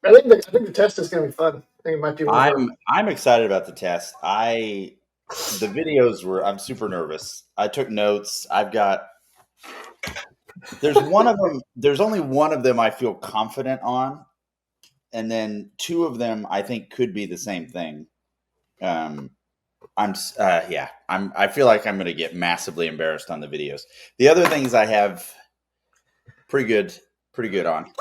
I think the test is going to be fun. I think it might be one of our. I'm excited about the test. The videos were I'm super nervous. I took notes. There's only one of them I feel confident on, and then two of them I think could be the same thing. Um I feel like I'm going to get massively embarrassed on the videos. The other things I have pretty good pretty good on.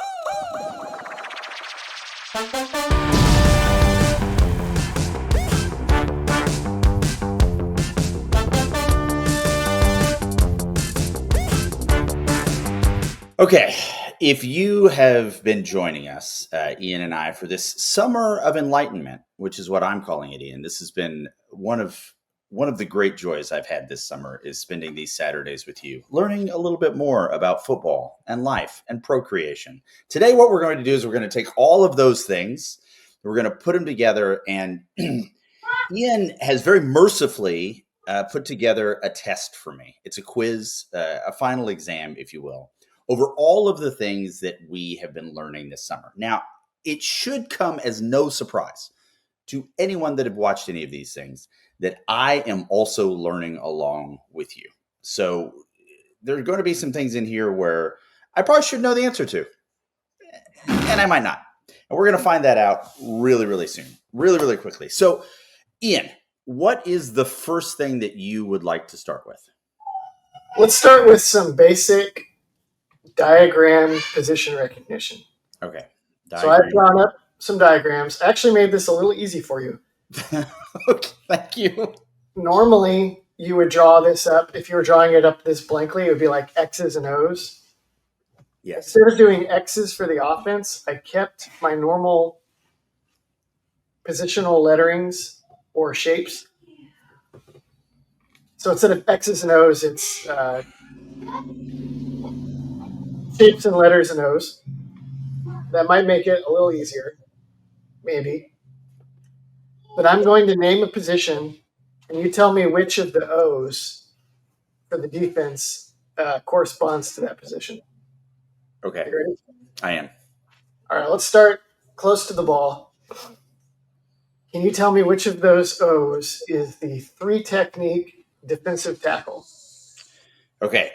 Okay, if you have been joining us, Ian and I, for this summer of enlightenment, which is what I'm calling it, Ian, this has been one of the great joys I've had this summer is spending these Saturdays with you, learning a little bit more about football and life and procreation. Today, what we're going to do is we're going to take all of those things, we're going to put them together, and Ian has very mercifully put together a test for me. It's a quiz, a final exam, if you will, over all of the things that we have been learning this summer. Now, it should come as no surprise to anyone that have watched any of these things that I am also learning along with you. So there are going to be some things in here where I probably should know the answer to, and I might not. And we're going to find that out really, really soon, really, really quickly. So, Ian, what is the first thing that you would like to start with? Let's start with some basic diagram position recognition. Okay. So I've drawn up some diagrams. I actually made this a little easy for you. Okay, thank you. Normally, you would draw this up. If you were drawing it up this blankly, it would be like X's and O's. Yes. Instead of doing X's for the offense, I kept my normal positional letterings or shapes. So instead of X's and O's, it's shapes and letters and O's. That might make it a little easier, maybe. But I'm going to name a position, and you tell me which of the O's for the defense corresponds to that position. Okay. You ready? I am. All right, let's start close to the ball. Can you tell me which of those O's is the three technique defensive tackle? Okay.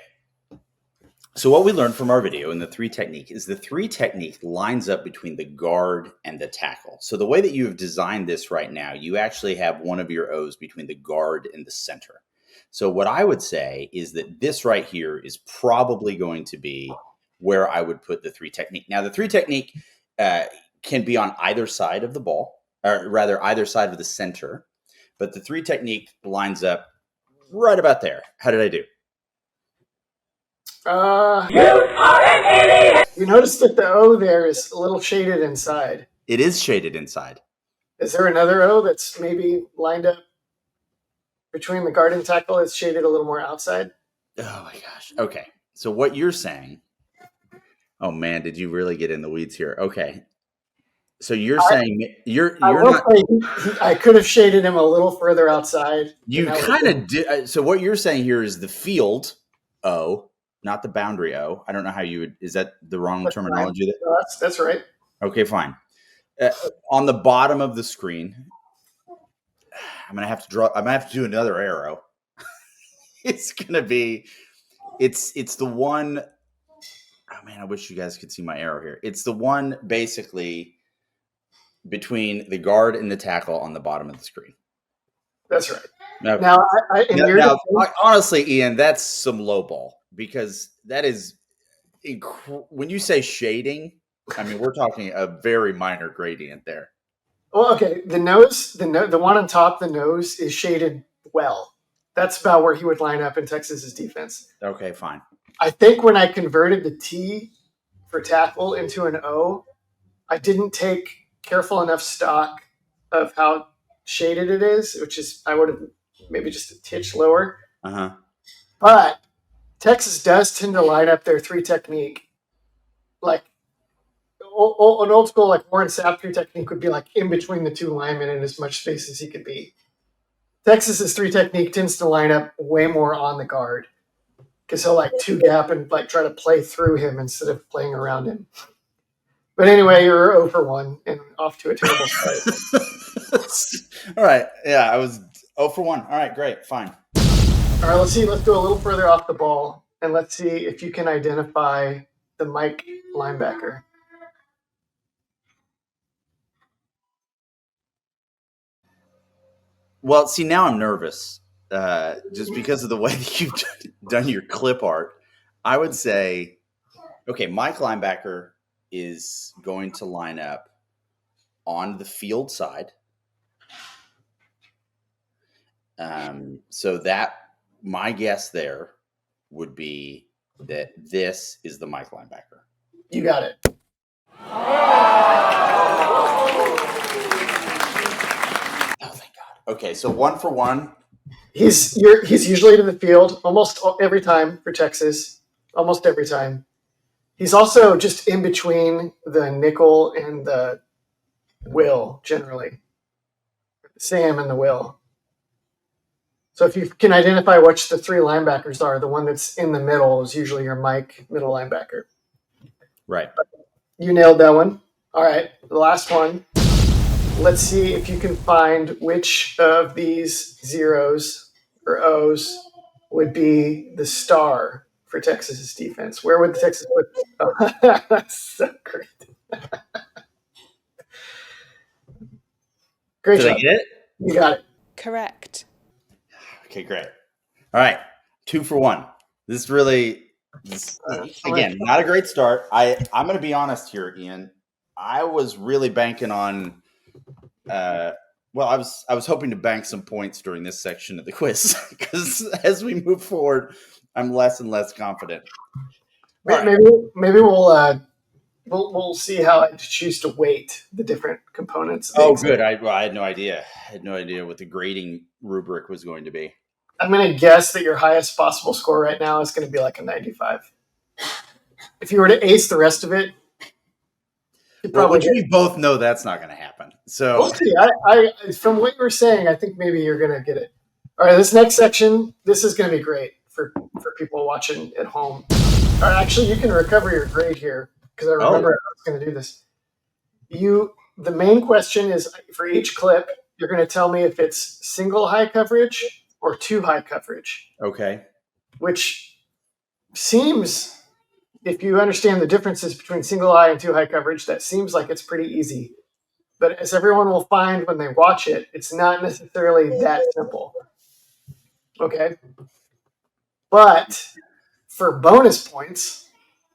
So what we learned from our video in the three technique is the three technique lines up between the guard and the tackle. So the way that you have designed this right now, you actually have one of your O's between the guard and the center. So what I would say is that this right here is probably going to be where I would put the three technique. Now the three technique can be on either side of the ball, or rather either side of the center, but the three technique lines up right about there. How did I do? You are an idiot! You notice that the O there is a little shaded inside. It is shaded inside. Is there another O that's maybe lined up between the guard and tackle that's shaded a little more outside? Oh my gosh. Okay. So what you're saying, oh man, did you really get in the weeds here? Okay. So you're saying you're not. I could have shaded him a little further outside. You kind of did. So what you're saying here is the field O, not the boundary O. I don't know how you would. Is that the wrong terminology? No, that's right. Okay, fine. On the bottom of the screen, I'm gonna have to draw. I'm gonna have to do another arrow. It's gonna be. It's the one. Oh man, I wish you guys could see my arrow here. It's the one basically between the guard and the tackle on the bottom of the screen. That's right. Okay. Now, honestly, Ian, that's some low ball because that is when you say shading. I mean, we're talking a very minor gradient there. Well, okay. The nose, the one on top, the nose is shaded well. That's about where he would line up in Texas's defense. Okay, fine. I think when I converted the T for tackle into an O, I didn't take careful enough stock of how shaded it is, which is I would have maybe just a titch lower. But Texas does tend to line up their three technique like an old school like Warren Sapp three technique would be like in between the two linemen in as much space as he could be. Texas's three technique tends to line up way more on the guard because he'll like two gap and like try to play through him instead of playing around him. But anyway, you're 0 for 1 and off to a terrible start. All right. Yeah, I was 0 for 1. All right, great. Fine. All right, let's see. Let's go a little further off the ball, and let's see if you can identify the Mike linebacker. Well, see, now I'm nervous just because of the way that you've done your clip art. I would say, okay, Mike linebacker is going to line up on the field side. So that my guess there would be that this is the Mike linebacker. You got it. Oh, thank God. Okay, so 1 for 1. He's usually to the field almost every time for Texas. Almost every time. He's also just in between the nickel and the will, generally. Sam and the will. So if you can identify which the 3 linebackers are, the one that's in the middle is usually your Mike middle linebacker. Right. You nailed that one. All right, the last one. Let's see if you can find which of these zeros or O's would be the star for Texas's defense. Where would Texas put? Oh, that's so great. Great Did job. I get it? You got it. Correct. Okay, great. All right, 2 for 1. This really, again, not a great start. I'm going to be honest here, Ian. I was really banking on. Well, I was hoping to bank some points during this section of the quiz because as we move forward, I'm less and less confident. Maybe we'll see how I choose to weight the different components. Oh, good. I had no idea. I had no idea what the grading rubric was going to be. I'm going to guess that your highest possible score right now is going to be like a 95. If you were to ace the rest of it, which we both know that's not going to happen. So we'll see. I from what you were saying, I think maybe you're going to get it. All right, this next section, this is going to be great for people watching at home. All right, actually, you can recover your grade here because I remember I was going to do this. The main question is for each clip, you're going to tell me if it's single high coverage or 2 high coverage. Okay. Which seems, if you understand the differences between single high and 2 high coverage, that seems like it's pretty easy. But as everyone will find when they watch it, it's not necessarily that simple. Okay? But for bonus points,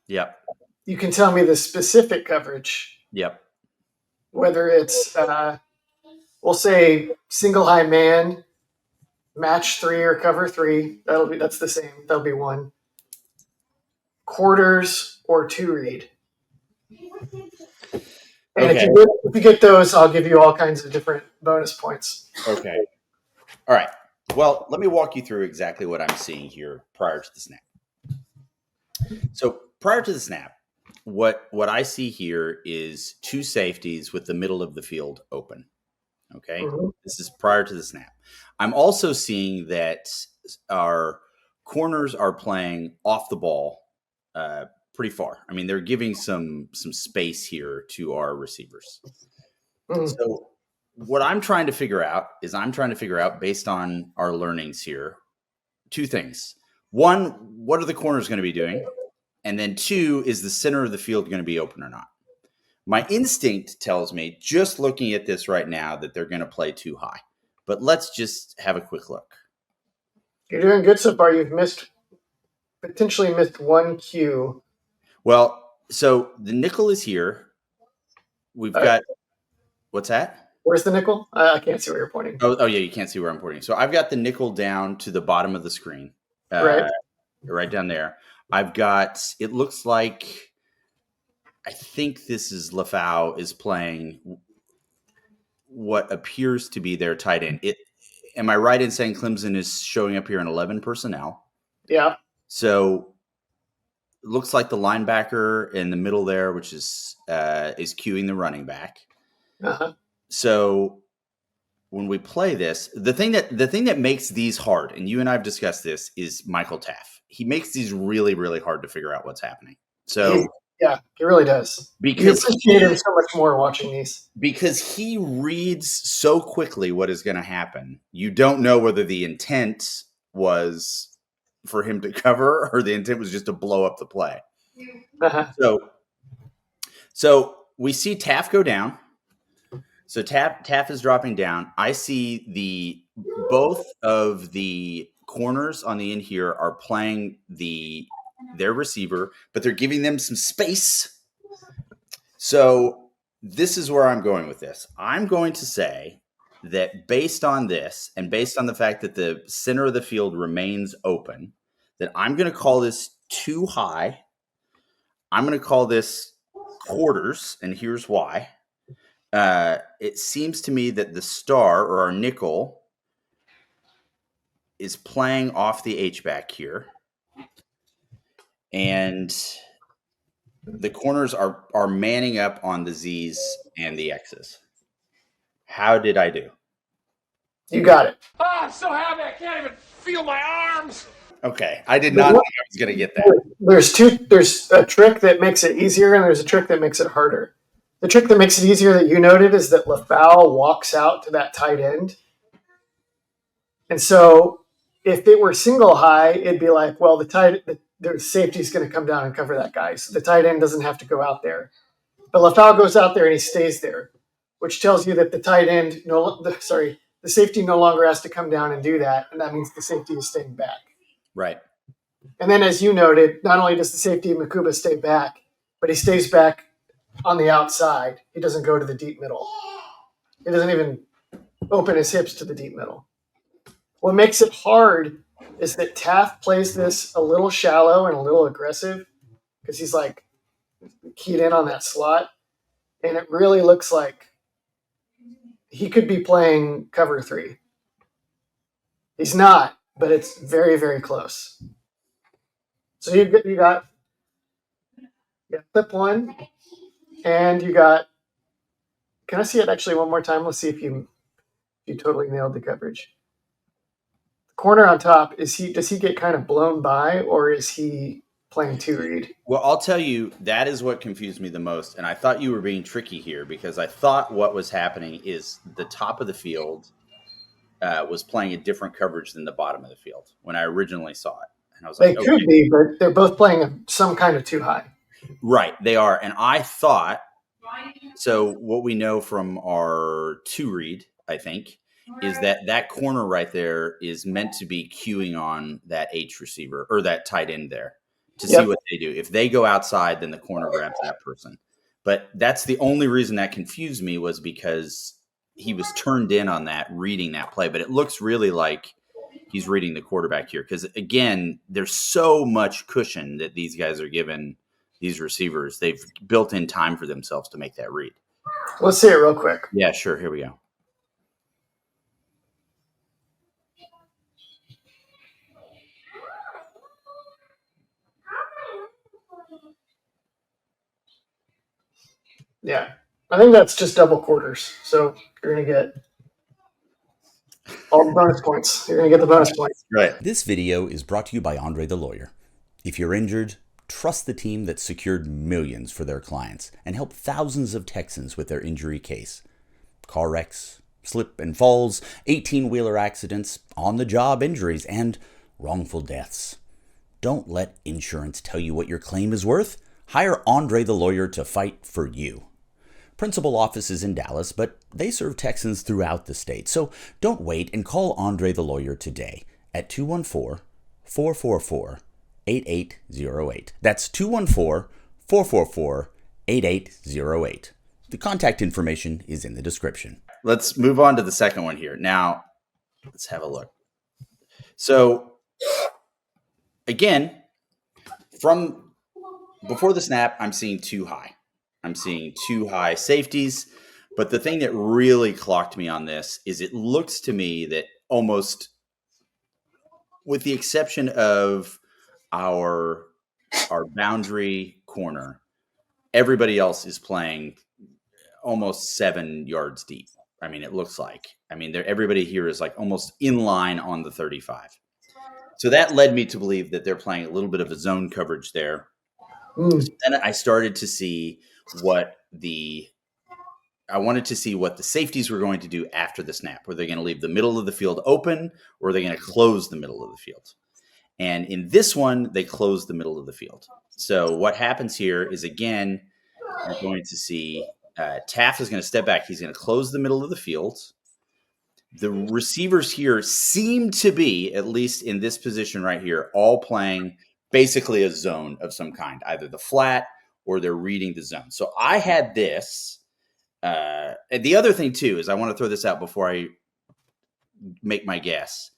yep, you can tell me the specific coverage. Yep. Whether it's, we'll say single high man, match 3 or cover 3. That's the same. That'll be 1. Quarters or 2 read. And okay. if you get those, I'll give you all kinds of different bonus points. Okay. All right. Well, let me walk you through exactly what I'm seeing here prior to the snap. So prior to the snap, what I see here is 2 safeties with the middle of the field open. Okay. Mm-hmm. This is prior to the snap. I'm also seeing that our corners are playing off the ball pretty far. I mean, they're giving some space here to our receivers. Mm-hmm. So what I'm trying to figure out is based on our learnings here, 2 things. 1, what are the corners going to be doing? And then 2, is the center of the field going to be open or not? My instinct tells me, just looking at this right now, that they're going to play 2 high. But let's just have a quick look. You're doing good so far. You've potentially missed 1 cue. Well, so the nickel is here. We've got, what's that? Where's the nickel? I can't see where you're pointing. Oh, yeah, you can't see where I'm pointing. So I've got the nickel down to the bottom of the screen. Right down there. I've got, it looks like, I think this is Lafau is playing what appears to be their tight end. Am I right in saying Clemson is showing up here in 11 personnel? Yeah. So it looks like the linebacker in the middle there, which is cueing the running back. Uh-huh. So when we play this, the thing that makes these hard, and you and I have discussed this, is Michael Taff. He makes these really, really hard to figure out what's happening. So Yeah, it really does. You because appreciate him so much more watching these. he reads so quickly what is going to happen. You don't know whether the intent was for him to cover or the intent was just to blow up the play. Uh-huh. So we see Taft go down. So Taft is dropping down. I see both of the corners on the end here are playing their receiver, but they're giving them some space. So this is where I'm going with this. I'm going to say that based on this and based on the fact that the center of the field remains open, that I'm going to call this too high. I'm going to call this quarters, and here's why. It seems to me that the star or our nickel is playing off the H-back here. And the corners are manning up on the Z's and the X's. How did I do? You got it. Oh, I'm so happy I can't even feel my arms. Okay. I did not think I was going to get that. There's a trick that makes it easier, and there's a trick that makes it harder. The trick that makes it easier that you noted is that LaFowl walks out to that tight end. And so if it were single high, it'd be like, well, the safety is going to come down and cover that guy. So the tight end doesn't have to go out there. But LaFowl goes out there and he stays there, which tells you that the tight end, the safety no longer has to come down and do that. And that means the safety is staying back. Right. And then, as you noted, not only does the safety Makuba stay back, but he stays back on the outside. He doesn't go to the deep middle. He doesn't even open his hips to the deep middle. What makes it hard is that Taft plays this a little shallow and a little aggressive because he's like keyed in on that slot. And it really looks like he could be playing cover 3. He's not, but it's very, very close. So you got clip 1, and you got. Can I see it actually one more time? Let's see if you totally nailed the coverage. The corner on top does he get kind of blown by, or is he playing 2 read? Well, I'll tell you, that is what confused me the most. And I thought you were being tricky here because I thought what was happening is the top of the field was playing a different coverage than the bottom of the field when I originally saw it. And I was like, They could be, but they're both playing some kind of 2 high. Right, they are. And I thought, so what we know from our 2 read, I think, is that corner right there is meant to be queuing on that H receiver or that tight end there to see what they do. If they go outside, then the corner grabs that person. But that's the only reason that confused me was because he was turned in on that, reading that play. But it looks really like he's reading the quarterback here because, again, there's so much cushion that these guys are given these receivers. They've built in time for themselves to make that read. Let's see it real quick. Yeah, sure. Here we go. Yeah. I think that's just double quarters. So you're going to get all the bonus points. You're going to get the bonus points. Right. This video is brought to you by Andre the Lawyer. If you're injured, trust the team that secured millions for their clients and helped thousands of Texans with their injury case. Car wrecks, slip and falls, 18-wheeler accidents, on-the-job injuries, and wrongful deaths. Don't let insurance tell you what your claim is worth. Hire Andre the Lawyer to fight for you. Principal office is in Dallas, but they serve Texans throughout the state. So don't wait and call Andre the Lawyer today at 214-444-8808. That's 214-444-8808. The contact information is in the description. Let's move on to the second one here. Now, let's have a look. So, again, from before the snap, I'm seeing 2 high. I'm seeing 2 high safeties. But the thing that really clocked me on this is it looks to me that almost, with the exception of our boundary corner, everybody else is playing almost 7 yards deep. I mean, it looks like. I mean, everybody here is like almost in line on the 35. So that led me to believe that they're playing a little bit of a zone coverage there. Then I started to see what I wanted to see what the safeties were going to do after the snap. Were they going to leave the middle of the field open, or were they going to close the middle of the field? And in this one, they closed the middle of the field. So what happens here is, again, you're going to see Taft is going to step back. He's going to close the middle of the field. The receivers here seem to be, at least in this position right here, all playing basically a zone of some kind, either the flat or they're reading the zone. So I had this. And the other thing, too, is I want to throw this out before I make my guess,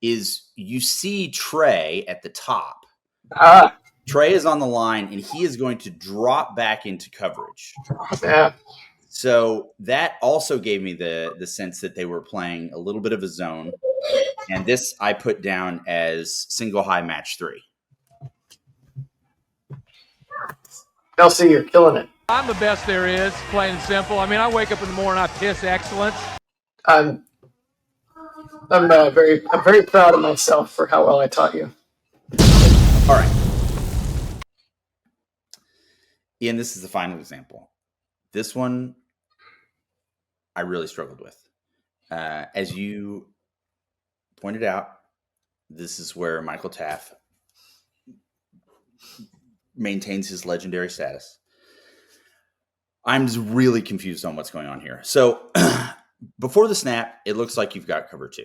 is you see Trey at the top. Trey is on the line, and he is going to drop back into coverage. Yeah. So that also gave me the sense that they were playing a little bit of a zone. And this I put down as single high match 3. Kelsey, you're killing it. I'm the best there is, plain and simple. I mean, I wake up in the morning, I piss excellence. I'm very proud of myself for how well I taught you. All right. Ian, this is the final example. This one I really struggled with. As you pointed out, this is where Michael Taft maintains his legendary status. I'm just really confused on what's going on here. So before the snap, it looks like you've got cover 2.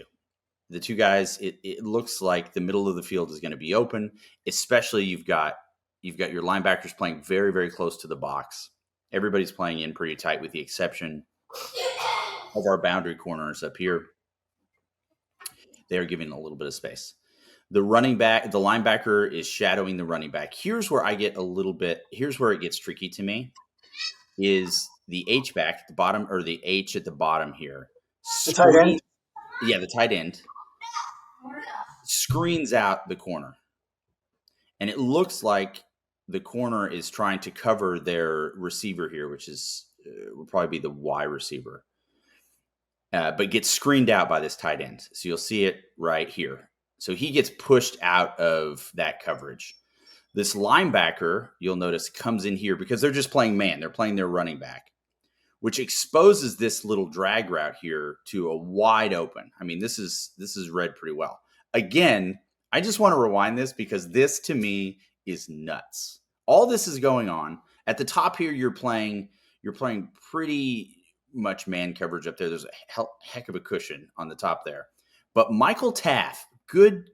The two guys, it looks like the middle of the field is going to be open, especially you've got your linebackers playing very, very close to the box. Everybody's playing in pretty tight with the exception of our boundary corners up here. They're giving a little bit of space. The linebacker is shadowing the running back. Here's where it gets tricky to me, is the H-back at the bottom, or the H at the bottom here. The tight end? Yeah, the tight end screens out the corner. And it looks like the corner is trying to cover their receiver here, which will probably be the Y receiver, but gets screened out by this tight end. So you'll see it right here. So he gets pushed out of that coverage. This linebacker, you'll notice, comes in here because they're just playing man. They're playing their running back, which exposes this little drag route here to a wide open. I mean, this is read pretty well. Again, I just want to rewind this because this to me is nuts. All this is going on. At the top here, you're playing pretty much man coverage up there. There's a heck of a cushion on the top there. But Michael Taft, good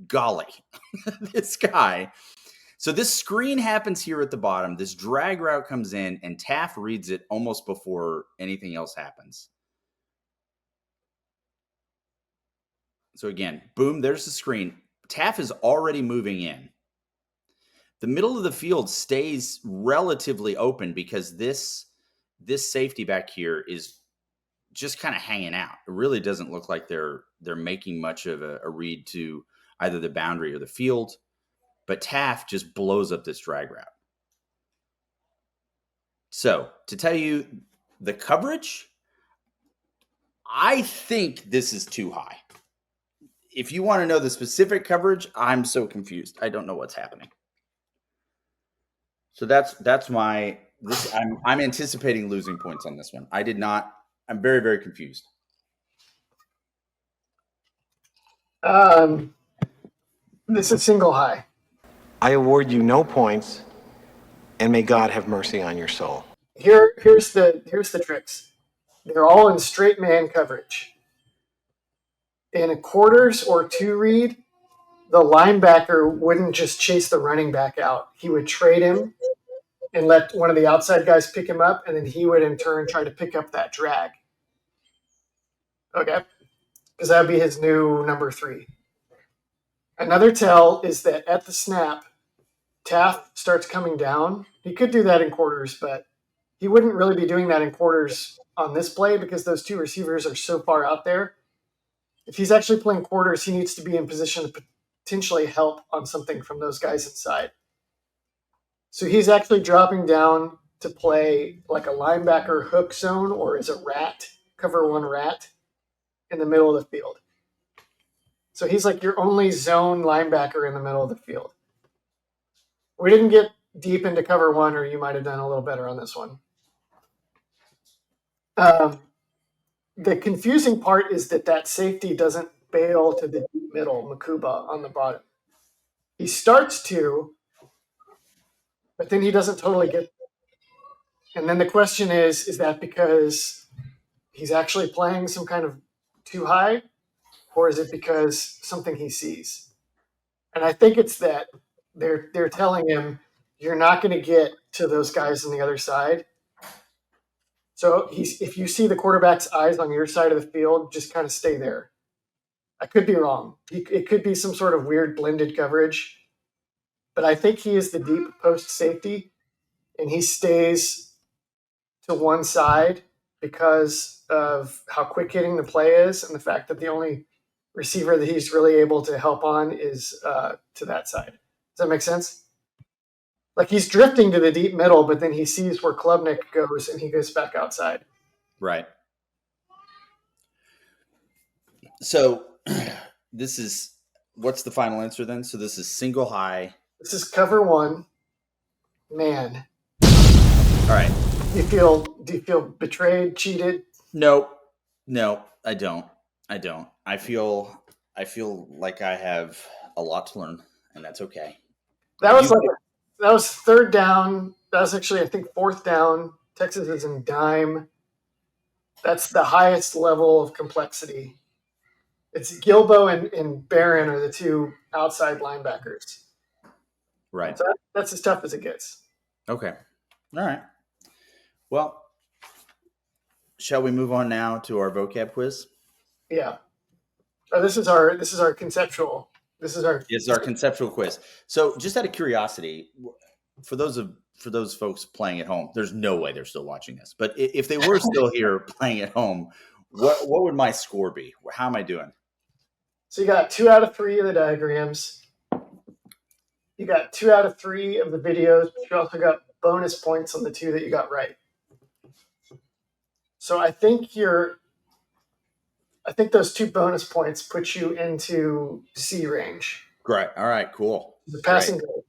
golly, this guy. So this screen happens here at the bottom. This drag route comes in, and Taft reads it almost before anything else happens. So again, boom, there's the screen. Taft is already moving in. The middle of the field stays relatively open because this safety back here is just kind of hanging out. It really doesn't look like they're making much of a read to either the boundary or the field. But Taft just blows up this drag route. So to tell you the coverage, I think this is too high. If you want to know the specific coverage, I'm so confused. I don't know what's happening. So that's my this. I'm anticipating losing points on this one. I did not. I'm very, very confused. This is single high. I award you no points, and may God have mercy on your soul. Here's the tricks. They're all in straight man coverage. In a quarters or 2 read, the linebacker wouldn't just chase the running back out. He would trade him and let one of the outside guys pick him up, and then he would in turn try to pick up that drag. Okay? Because that would be his new number 3. Another tell is that at the snap, Taft starts coming down. He could do that in quarters, but he wouldn't really be doing that in quarters on this play because those 2 receivers are so far out there. If he's actually playing quarters, he needs to be in position to potentially help on something from those guys inside. So he's actually dropping down to play like a linebacker hook zone or as a rat, cover 1 rat in the middle of the field. So he's like your only zone linebacker in the middle of the field. We didn't get deep into cover one, or you might have done a little better on this one. The confusing part is that safety doesn't bail to the deep middle, Makuba, on the bottom. He starts to, but then he doesn't totally get. And then the question is that because he's actually playing some kind of too high, or is it because something he sees? And I think it's that they're telling him you're not going to get to those guys on the other side. So if you see the quarterback's eyes on your side of the field, just kind of stay there. I could be wrong. It could be some sort of weird blended coverage, but I think he is the deep post safety, and he stays to one side because of how quick hitting the play is and the fact that the only receiver that he's really able to help on is to that side. Does that make sense? Like he's drifting to the deep middle, but then he sees where Klubnik goes and he goes back outside. Right. So what's the final answer then? So this is single high. This is cover one. Man. All right. Do you feel betrayed, cheated? No, I don't. I feel like I have a lot to learn, and that's okay. That was third down. That was actually, I think, fourth down. Texas is in dime. That's the highest level of complexity. It's Gilbo and Barron are the two outside linebackers. Right. So that's as tough as it gets. Okay. All right. Well, shall we move on now to our vocab quiz? Yeah. This is our conceptual. It's our conceptual quiz. So, just out of curiosity, for those folks playing at home, there's no way they're still watching this. But if they were still here playing at home, what would my score be? How am I doing? So you got 2 out of 3 of the diagrams. You got 2 out of 3 of the videos, but you also got bonus points on the 2 that you got right. So I think those 2 bonus points put you into C range. Great. All right. Cool. The passing grade.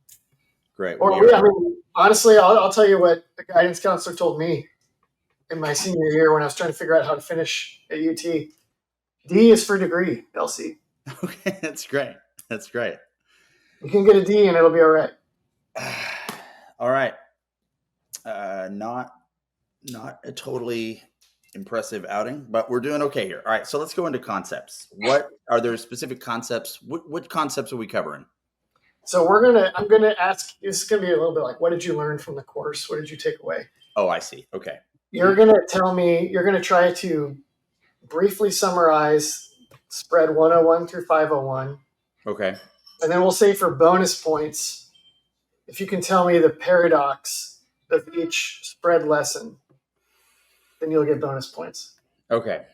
Great. Or honestly, I'll tell you what the guidance counselor told me in my senior year when I was trying to figure out how to finish at UT. D is for degree, LC. Okay, that's great. You can get a D and it'll be all right. All right. Not a totally impressive outing, but we're doing okay here. All right, so let's go into concepts. What are there specific concepts? What concepts are we covering? So I'm gonna ask. This is gonna be a little bit like, what did you learn from the course? What did you take away? Oh, I see. Okay. You're gonna tell me. You're gonna try to briefly summarize spread 101 through 501. Okay. And then we'll say for bonus points, if you can tell me the paradox of each spread lesson, then you'll get bonus points. Okay.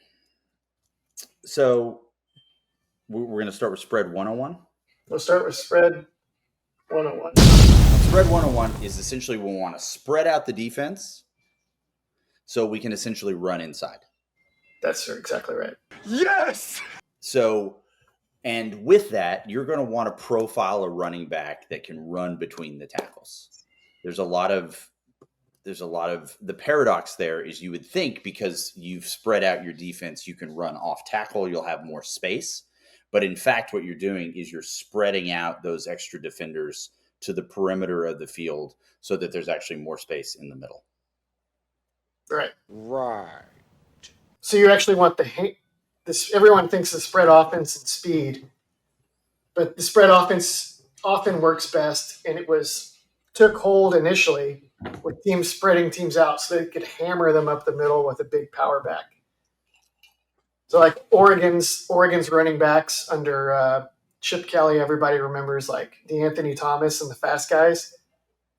So we're going to start with spread 101. We'll start with spread 101. Spread 101 is essentially we want to spread out the defense so we can essentially run inside. That's exactly right. Yes! So, and with that, you're going to want to profile a running back that can run between the tackles. There's a lot of the paradox there is you would think because you've spread out your defense, you can run off tackle, you'll have more space. But in fact, what you're doing is you're spreading out those extra defenders to the perimeter of the field so that there's actually more space in the middle. Right. Right. So you actually want this. Everyone thinks the spread offense and speed, but the spread offense often works best, and took hold initially with teams spreading teams out so they could hammer them up the middle with a big power back. So like Oregon's running backs under Chip Kelly, everybody remembers like DeAnthony Thomas and the fast guys,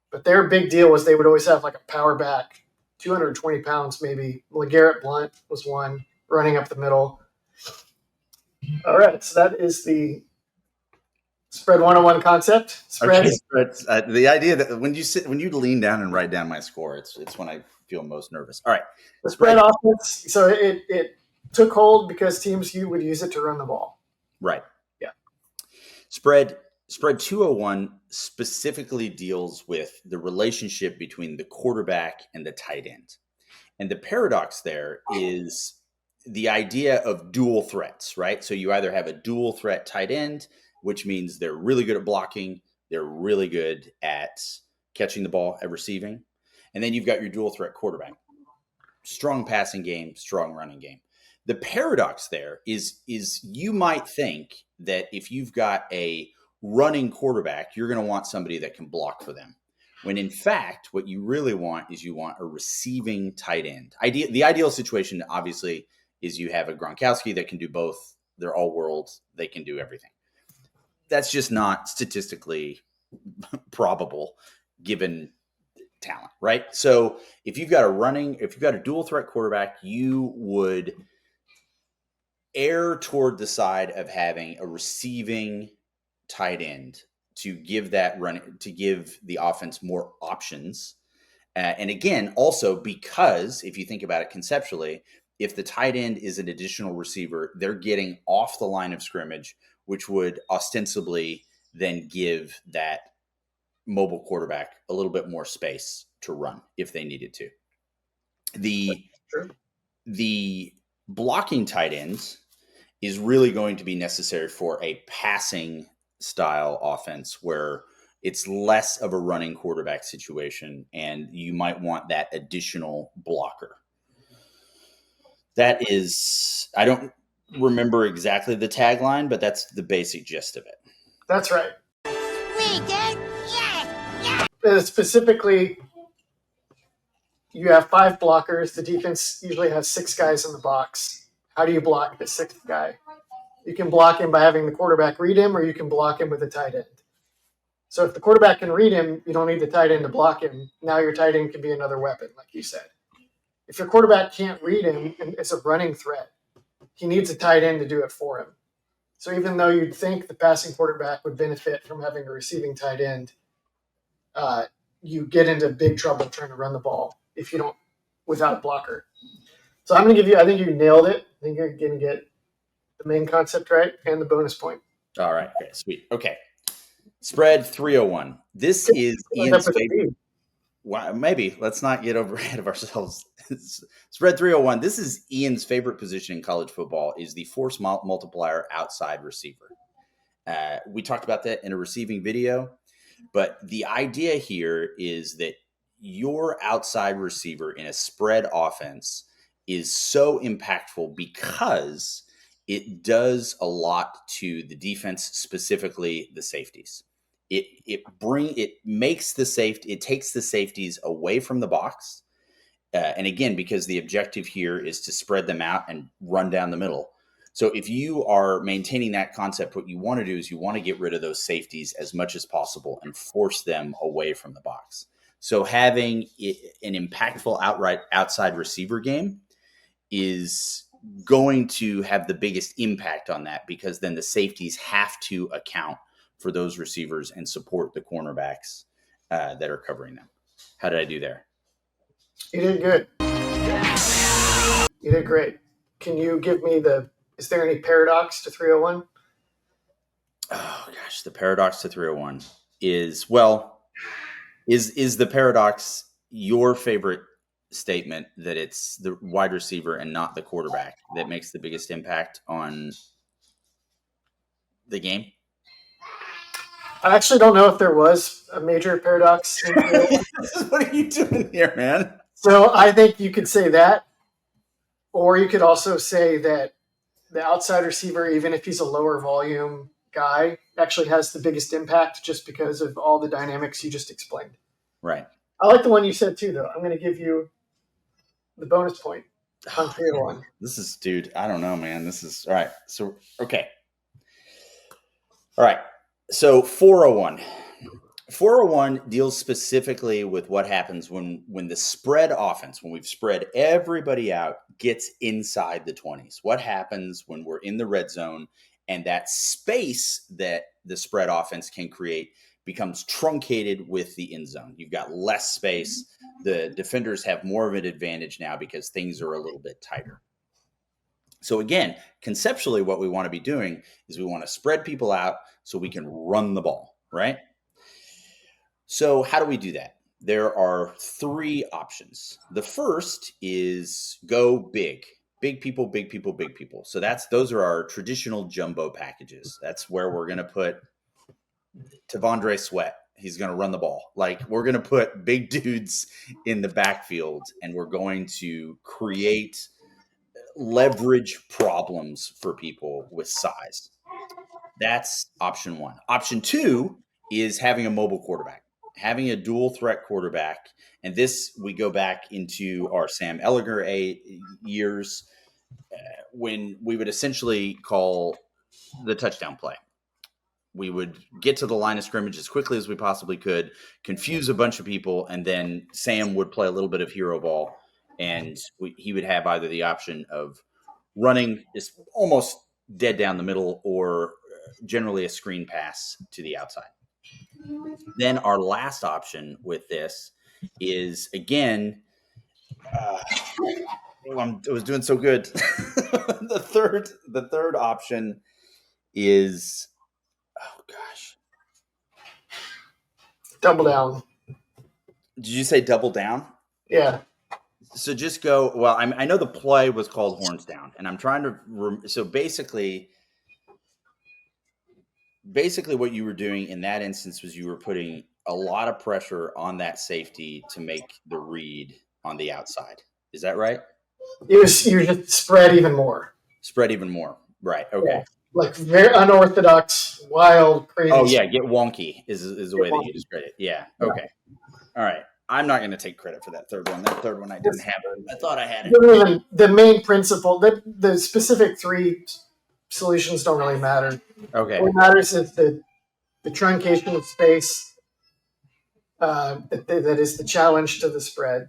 but their big deal was they would always have like a power back, 220 pounds maybe. LeGarrette Blount was one running up the middle. All right, so that is the spread 101 concept. Spread. Okay, the idea that when you lean down and write down my score, it's when I feel most nervous. All right, the spread offense. So it took hold because teams would use it to run the ball. Right. Yeah. Spread Spread 201 specifically deals with the relationship between the quarterback and the tight end. And the paradox there is the idea of dual threats, right? So you either have a dual threat tight end, which means they're really good at blocking, they're really good at catching the ball, at receiving. And then you've got your dual threat quarterback. Strong passing game, strong running game. The paradox there is you might think that if you've got a running quarterback, you're going to want somebody that can block for them. When in fact, what you really want is you want a receiving tight end. The ideal situation, obviously, is you have a Gronkowski that can do both. They're all world. They can do everything. That's just not statistically probable given talent, right? So if you've got a dual threat quarterback, you would err toward the side of having a receiving tight end to give the offense more options. And again, also because if you think about it conceptually, if the tight end is an additional receiver, they're getting off the line of scrimmage, which would ostensibly then give that mobile quarterback a little bit more space to run if they needed to. The blocking tight ends is really going to be necessary for a passing style offense where it's less of a running quarterback situation, and you might want that additional blocker. That is, I don't remember exactly the tagline, but that's the basic gist of it. That's right. Specifically, you have 5 blockers. The defense usually has 6 guys in the box. How do you block the 6th guy? You can block him by having the quarterback read him, or you can block him with a tight end. So if the quarterback can read him, you don't need the tight end to block him. Now your tight end can be another weapon, like you said. If your quarterback can't read him and it's a running threat, he needs a tight end to do it for him. So even though you'd think the passing quarterback would benefit from having a receiving tight end, you get into big trouble trying to run the ball if you don't, without a blocker. So I'm going to give you, I think you nailed it. I think you're going to get the main concept right and the bonus point. All right. Okay, sweet. Okay. Spread 301. This is Ian's favorite. Well, maybe. Let's not get ahead of ourselves. Spread 301. This is Ian's favorite position in college football, is the force multiplier outside receiver. We talked about that in a receiving video, but the idea here is that your outside receiver in a spread offense is so impactful because it does a lot to the defense, specifically the safeties. It takes the safeties away from the box. And again, because the objective here is to spread them out and run down the middle. So if you are maintaining that concept, what you want to do is you want to get rid of those safeties as much as possible and force them away from the box. So having an impactful outside receiver game is going to have the biggest impact on that, because then the safeties have to account for those receivers and support the cornerbacks that are covering them. How did I do there? You did good. You did great. Can you give me is there any paradox to 301? Oh gosh, the paradox to 301 is the paradox your favorite statement that it's the wide receiver and not the quarterback that makes the biggest impact on the game? I actually don't know if there was a major paradox. What are you doing here, man? So I think you could say that, or you could also say that the outside receiver, even if he's a lower volume guy, actually has the biggest impact just because of all the dynamics you just explained. Right. I like the one you said too, though. I'm going to give you the bonus point on 301. This is, dude, I don't know, man. This is, all right. So, okay. All right. So 401. 401 deals specifically with what happens when the spread offense, when we've spread everybody out, gets inside the 20s. What happens when we're in the red zone and that space that the spread offense can create becomes truncated with the end zone? You've got less space. The defenders have more of an advantage now because things are a little bit tighter. So again, conceptually, what we want to be doing is we want to spread people out so we can run the ball, right? So how do we do that? There are three options. The first is go big. Big people, big people, big people. So those are our traditional jumbo packages. That's where we're going to put T'Vondre Sweat. He's going to run the ball. Like, we're going to put big dudes in the backfield, and we're going to create leverage problems for people with size. That's option one. Option two is having a mobile quarterback, having a dual threat quarterback. And this, we go back into our Sam Ellinger years when we would essentially call the touchdown play. We would get to the line of scrimmage as quickly as we possibly could, confuse a bunch of people, and then Sam would play a little bit of hero ball, and he would have either the option of running is almost dead down the middle or generally a screen pass to the outside. Then our last option with this is, again, I was doing so good. The third option is, oh gosh, Double down. did you say double down? Yeah. So just go. Well, I know the play was called horns down, and I'm trying to. So basically, what you were doing in that instance was you were putting a lot of pressure on that safety to make the read on the outside. Is that right? You just spread even more. Spread even more. Right. Okay. Yeah. Like very unorthodox, wild, crazy. Oh yeah, get wonky is the way that you describe it. Yeah. Okay. All right. I'm not going to take credit for that third one. That third one I didn't have. I thought I had it. The main principle, the specific three solutions don't really matter. Okay. What matters is the truncation of space. That is the challenge to the spread,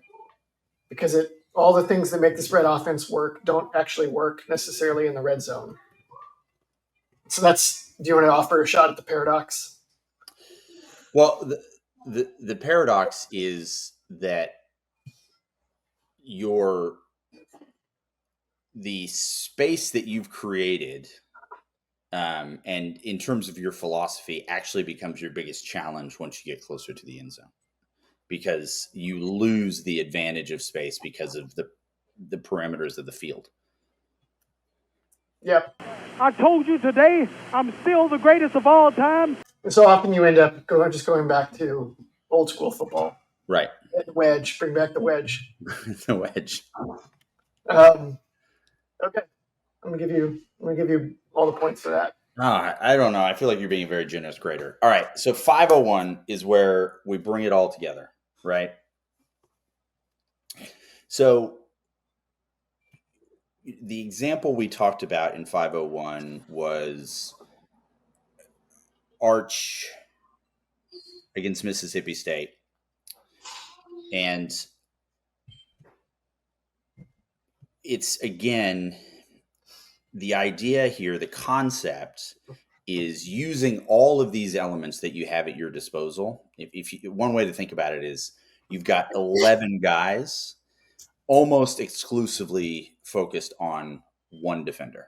because all the things that make the spread offense work don't actually work necessarily in the red zone. So do you want to offer a shot at the paradox? Well, the paradox is that the space that you've created, and in terms of your philosophy, actually becomes your biggest challenge once you get closer to the end zone, because you lose the advantage of space because of the parameters of the field. Yep. I told you today, I'm still the greatest of all time. So often you end up going back to old school football. Right. The wedge. Bring back the wedge. The wedge. Okay. I'm gonna give you all the points for that. I don't know. I feel like you're being a very generous grader. All right. So 501 is where we bring it all together, right? So the example we talked about in 501 was Arch against Mississippi State. And it's, again, the idea here, the concept is using all of these elements that you have at your disposal. One way to think about it is you've got 11 guys almost exclusively focused on one defender.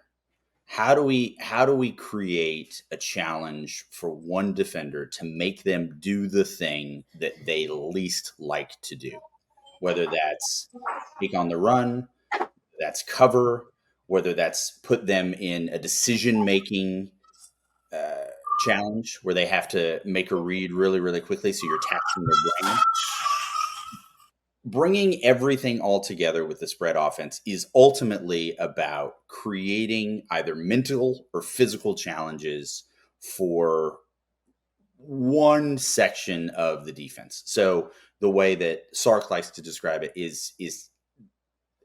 How do we create a challenge for one defender to make them do the thing that they least like to do? Whether that's take on the run, that's cover, whether that's put them in a decision-making challenge where they have to make a read really, really quickly, so you're taxing their brain. Bringing everything all together with the spread offense is ultimately about creating either mental or physical challenges for one section of the defense. So the way that Sark likes to describe it is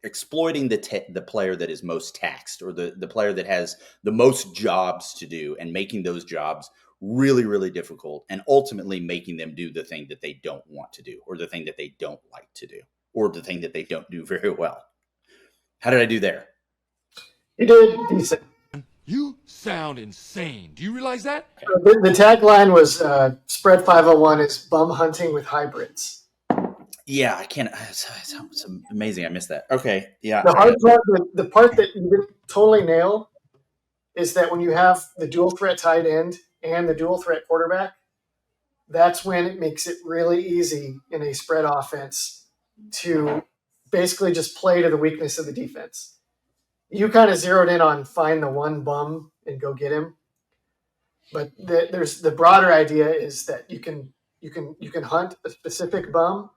exploiting the player that is most taxed, or the player that has the most jobs to do, and making those jobs really, really difficult, and ultimately making them do the thing that they don't want to do, or the thing that they don't like to do, or the thing that they don't do very well. How did I do there? You did decent. You sound insane. Do you realize that? The tagline was spread 501 is bum hunting with hybrids. Yeah, I can't. It's amazing. I missed that. Okay, yeah. The hard part, the part that you didn't totally nail is that when you have the dual threat tight end and the dual threat quarterback, that's when it makes it really easy in a spread offense to basically just play to the weakness of the defense. You kind of zeroed in on find the one bum and go get him, but there's the broader idea is that you can hunt a specific bum,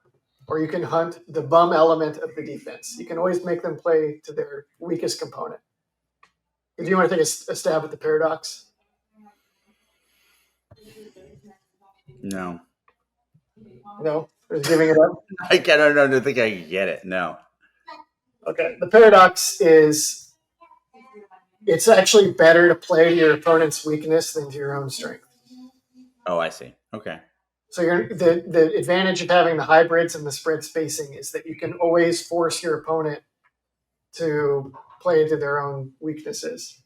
or you can hunt the bum element of the defense. You can always make them play to their weakest component. Do you want to take a stab at the paradox? No. No? Or giving it up? I don't think I can get it. No. Okay. The paradox is it's actually better to play to your opponent's weakness than to your own strength. Oh, I see. Okay. So the advantage of having the hybrids and the spread spacing is that you can always force your opponent to play to their own weaknesses.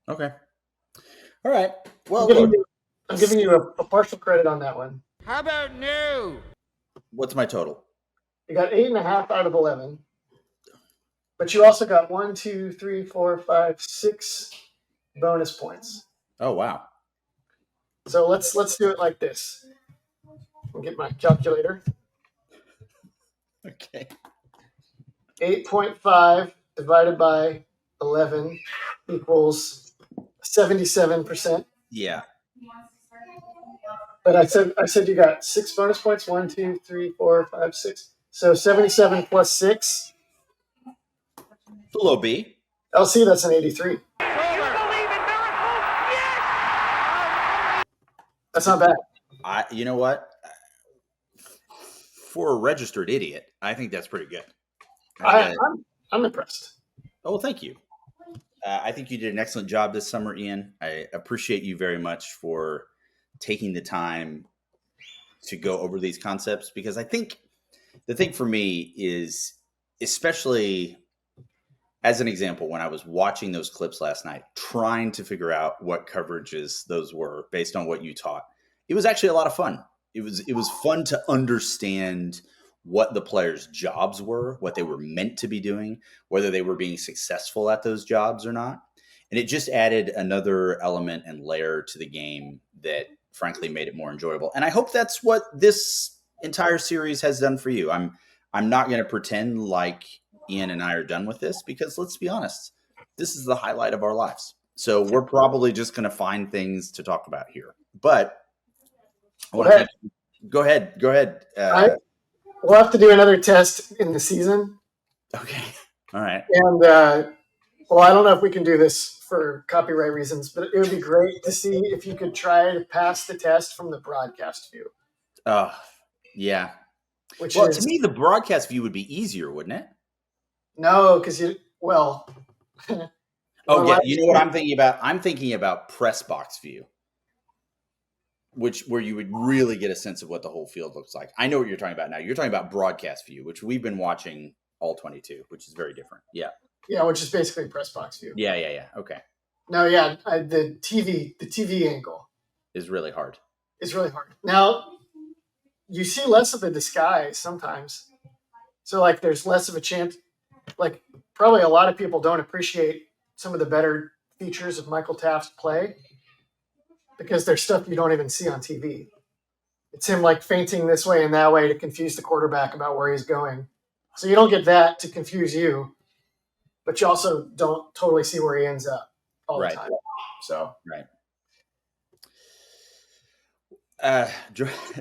Okay. All right. Well, I'm giving you a partial credit on that one. How about new? what's my total? You got 8.5 out of 11, but you also got 1, 2, 3, 4, 5, 6 bonus points. Oh, wow. So let's do it like this. I'll get my calculator. Okay. 8.5 divided by 11 equals 77%. Yeah. But I said you got 6 bonus points. 1, 2, 3, 4, 5, 6. So 77 plus 6. It's a low B. LC, that's an 83. That's not bad. You know what? For a registered idiot, I think that's pretty good. I'm impressed. Oh, well, thank you. I think you did an excellent job this summer, Ian. I appreciate you very much for taking the time to go over these concepts, because I think the thing for me is, especially as an example, when I was watching those clips last night, trying to figure out what coverages those were based on what you taught, it was actually a lot of fun. It was fun to understand what the players' jobs were, what they were meant to be doing, whether they were being successful at those jobs or not. And it just added another element and layer to the game that frankly made it more enjoyable. And I hope that's what this entire series has done for you. I'm not going to pretend like Ian and I are done with this, because let's be honest, this is the highlight of our lives. So we're probably just going to find things to talk about here. But go ahead. We'll have to do another test in the season. Okay. All right. And, well, I don't know if we can do this for copyright reasons, but it would be great to see if you could try to pass the test from the broadcast view. Yeah. To me, the broadcast view would be easier, wouldn't it? No, because you know what I'm thinking about? I'm thinking about press box view, where you would really get a sense of what the whole field looks like. I know what you're talking about now. You're talking about broadcast view, which we've been watching all 22, which is very different. Yeah. Yeah, which is basically press box view. Yeah. Okay. No, yeah, the TV angle is really hard. It's really hard. Now, you see less of the disguise sometimes. So, like, there's less of a chance. Like, probably a lot of people don't appreciate some of the better features of Michael Taft's play because there's stuff you don't even see on TV. It's him, like, feinting this way and that way to confuse the quarterback about where he's going. So you don't get that to confuse you, but you also don't totally see where he ends up all the time. So right.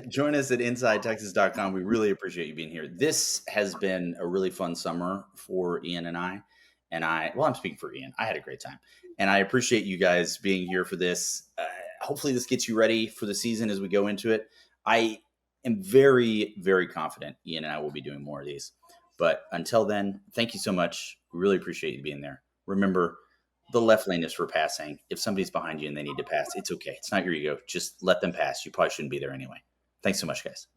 Join us at InsideTexas.com. We really appreciate you being here. This has been a really fun summer for Ian and I. I'm speaking for Ian. I had a great time. And I appreciate you guys being here for this. Hopefully this gets you ready for the season as we go into it. I am very, very confident Ian and I will be doing more of these. But until then, thank you so much. We really appreciate you being there. Remember, the left lane is for passing. If somebody's behind you and they need to pass, it's okay. It's not your ego. Just let them pass. You probably shouldn't be there anyway. Thanks so much, guys.